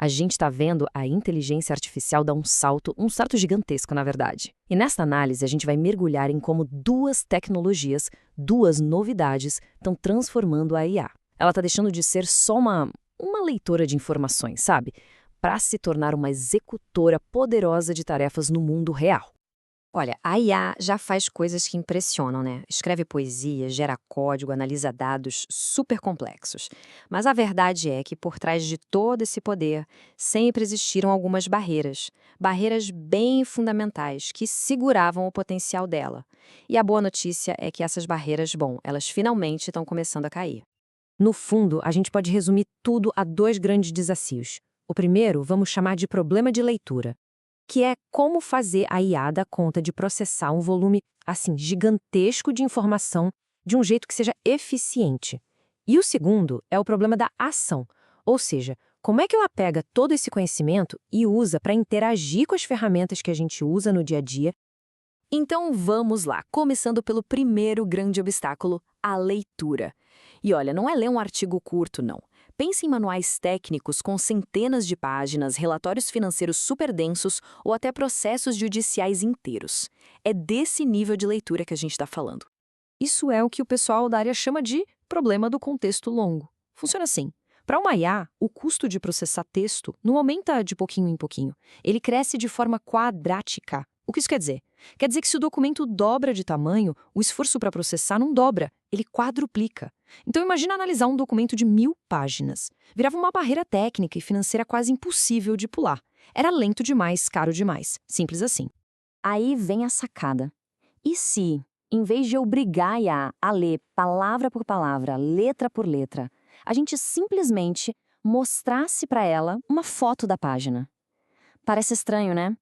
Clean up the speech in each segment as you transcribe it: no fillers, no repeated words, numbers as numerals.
A gente está vendo a inteligência artificial dar um salto gigantesco, na verdade. E nesta análise, a gente vai mergulhar em como duas tecnologias, duas novidades, estão transformando a IA. Ela está deixando de ser só uma leitora de informações, sabe? Para se tornar uma executora poderosa de tarefas no mundo real. Olha, a IA já faz coisas que impressionam, né? Escreve poesia, gera código, analisa dados super complexos. Mas a verdade é que por trás de todo esse poder sempre existiram algumas barreiras. Barreiras bem fundamentais que seguravam o potencial dela. E a boa notícia é que essas barreiras, bom, elas finalmente estão começando a cair. No fundo, a gente pode resumir tudo a dois grandes desafios. O primeiro, vamos chamar de problema de leitura, que é como fazer a IA dar conta de processar um volume, assim, gigantesco de informação de um jeito que seja eficiente. E o segundo é o problema da ação, ou seja, como é que ela pega todo esse conhecimento e usa para interagir com as ferramentas que a gente usa no dia a dia. Então vamos lá, começando pelo primeiro grande obstáculo, a leitura. E olha, não é ler um artigo curto, não. Pense em manuais técnicos com centenas de páginas, relatórios financeiros super densos ou até processos judiciais inteiros. É desse nível de leitura que a gente está falando. Isso é o que o pessoal da área chama de problema do contexto longo. Funciona assim. Para uma IA, o custo de processar texto não aumenta de pouquinho em pouquinho. Ele cresce de forma quadrática. O que isso quer dizer? Quer dizer que se o documento dobra de tamanho, o esforço para processar não dobra, ele quadruplica. Então imagina analisar um documento de 1000 páginas. Virava uma barreira técnica e financeira quase impossível de pular. Era lento demais, caro demais. Simples assim. Aí vem a sacada. E se, em vez de obrigar a IA a ler palavra por palavra, letra por letra, a gente simplesmente mostrasse para ela uma foto da página? Parece estranho, né?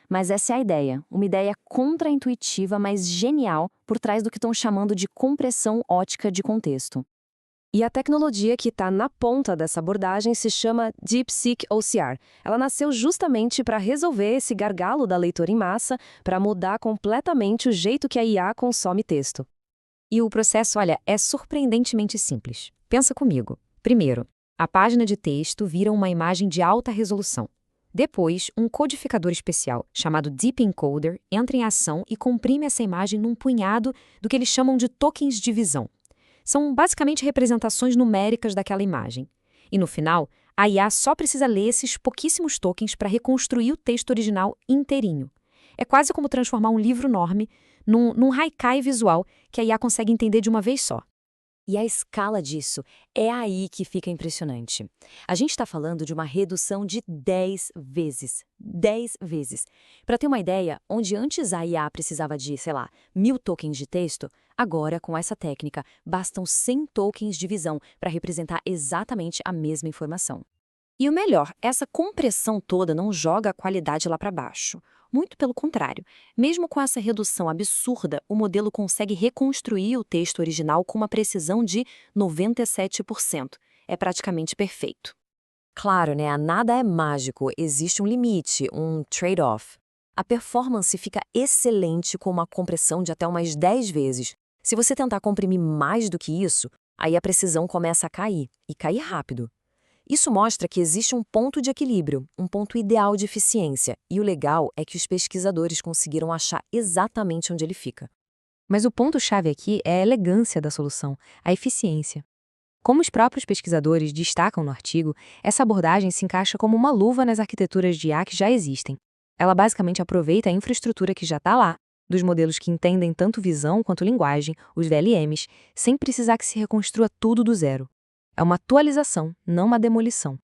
Mas essa é a ideia, uma ideia contraintuitiva, mas genial por trás do que estão chamando de compressão ótica de contexto. E a tecnologia que está na ponta dessa abordagem se chama DeepSeek OCR. Ela nasceu justamente para resolver esse gargalo da leitura em massa, para mudar completamente o jeito que a IA consome texto. E o processo, olha, é surpreendentemente simples. Pensa comigo. Primeiro, a página de texto vira uma imagem de alta resolução. Depois, um codificador especial, chamado Deep Encoder, entra em ação e comprime essa imagem num punhado do que eles chamam de tokens de visão. São basicamente representações numéricas daquela imagem. E no final, a IA só precisa ler esses pouquíssimos tokens para reconstruir o texto original inteirinho. É quase como transformar um livro enorme num haikai visual que a IA consegue entender de uma vez só. E a escala disso é aí que fica impressionante. A gente está falando de uma redução de 10 vezes. 10 vezes. Para ter uma ideia, onde antes a IA precisava de, 1000 tokens de texto, agora, com essa técnica, bastam 100 tokens de visão para representar exatamente a mesma informação. E o melhor, essa compressão toda não joga a qualidade lá para baixo. Muito pelo contrário. Mesmo com essa redução absurda, o modelo consegue reconstruir o texto original com uma precisão de 97%. É praticamente perfeito. Claro, né? Nada é mágico, existe um limite, um trade-off. A performance fica excelente com uma compressão de até umas 10 vezes. Se você tentar comprimir mais do que isso, aí a precisão começa a cair, e cair rápido. Isso mostra que existe um ponto de equilíbrio, um ponto ideal de eficiência, e o legal é que os pesquisadores conseguiram achar exatamente onde ele fica. Mas o ponto-chave aqui é a elegância da solução, a eficiência. Como os próprios pesquisadores destacam no artigo, essa abordagem se encaixa como uma luva nas arquiteturas de IA que já existem. Ela basicamente aproveita a infraestrutura que já está lá, dos modelos que entendem tanto visão quanto linguagem, os VLMs, sem precisar que se reconstrua tudo do zero. É uma atualização, não uma demolição.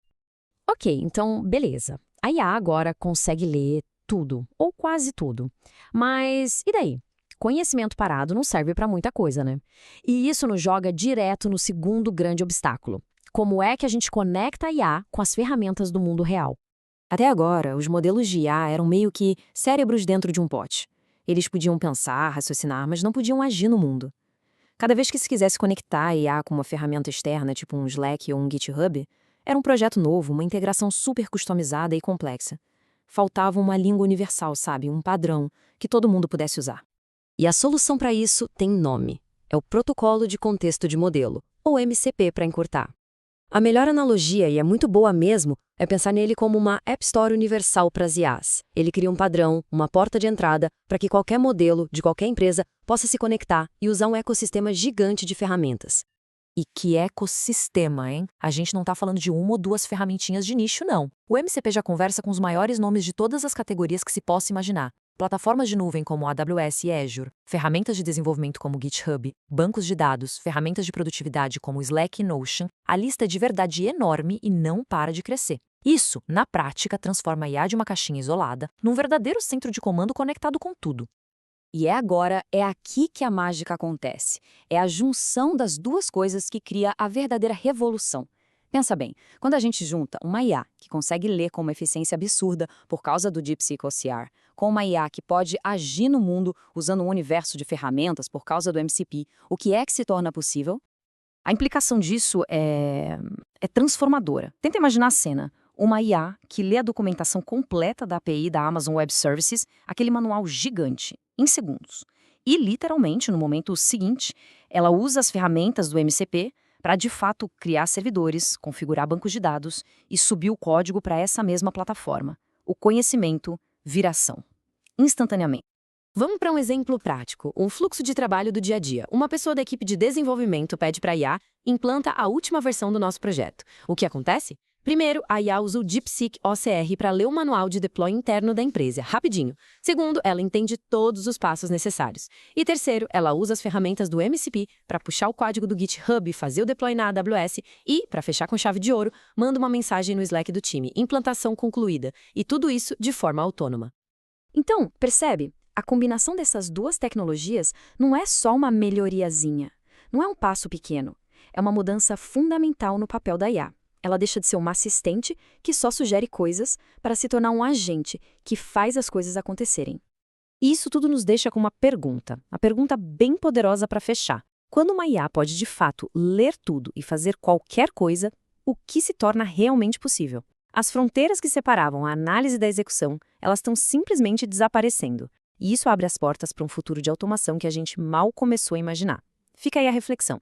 Ok, então, beleza. A IA agora consegue ler tudo, ou quase tudo. Mas e daí? Conhecimento parado não serve para muita coisa, né? E isso nos joga direto no segundo grande obstáculo. Como é que a gente conecta a IA com as ferramentas do mundo real? Até agora, os modelos de IA eram meio que cérebros dentro de um pote. Eles podiam pensar, raciocinar, mas não podiam agir no mundo. Cada vez que se quisesse conectar a IA com uma ferramenta externa, tipo um Slack ou um GitHub, era um projeto novo, uma integração super customizada e complexa. Faltava uma língua universal, sabe? Um padrão, que todo mundo pudesse usar. E a solução para isso tem nome. É o Protocolo de Contexto de Modelo, ou MCP para encurtar. A melhor analogia, e é muito boa mesmo, é pensar nele como uma App Store universal para as IAs. Ele cria um padrão, uma porta de entrada, para que qualquer modelo, de qualquer empresa, possa se conectar e usar um ecossistema gigante de ferramentas. E que ecossistema, hein? A gente não tá falando de uma ou duas ferramentinhas de nicho, não. O MCP já conversa com os maiores nomes de todas as categorias que se possa imaginar. Plataformas de nuvem como AWS e Azure, ferramentas de desenvolvimento como GitHub, bancos de dados, ferramentas de produtividade como Slack e Notion, a lista é de verdade enorme e não para de crescer. Isso, na prática, transforma a IA de uma caixinha isolada num verdadeiro centro de comando conectado com tudo. E é aqui que a mágica acontece. É a junção das duas coisas que cria a verdadeira revolução. Pensa bem, quando a gente junta uma IA que consegue ler com uma eficiência absurda por causa do DeepSeek OCR, com uma IA que pode agir no mundo usando um universo de ferramentas por causa do MCP, o que é que se torna possível? A implicação disso é transformadora. Tenta imaginar a cena. Uma IA que lê a documentação completa da API da Amazon Web Services, aquele manual gigante, em segundos. E, literalmente, no momento seguinte, ela usa as ferramentas do MCP para, de fato, criar servidores, configurar bancos de dados e subir o código para essa mesma plataforma. O conhecimento vira ação. Instantaneamente. Vamos para um exemplo prático, um fluxo de trabalho do dia a dia. Uma pessoa da equipe de desenvolvimento pede para a IA e implanta a última versão do nosso projeto. O que acontece? Primeiro, a IA usa o DeepSeek OCR para ler o manual de deploy interno da empresa, rapidinho. Segundo, ela entende todos os passos necessários. E terceiro, ela usa as ferramentas do MCP para puxar o código do GitHub, fazer o deploy na AWS e, para fechar com chave de ouro, manda uma mensagem no Slack do time, implantação concluída. E tudo isso de forma autônoma. Então, percebe? A combinação dessas duas tecnologias não é só uma melhoriazinha. Não é um passo pequeno. É uma mudança fundamental no papel da IA. Ela deixa de ser uma assistente que só sugere coisas para se tornar um agente que faz as coisas acontecerem. E isso tudo nos deixa com uma pergunta bem poderosa para fechar. Quando uma IA pode, de fato, ler tudo e fazer qualquer coisa, o que se torna realmente possível? As fronteiras que separavam a análise da execução, elas estão simplesmente desaparecendo. E isso abre as portas para um futuro de automação que a gente mal começou a imaginar. Fica aí a reflexão.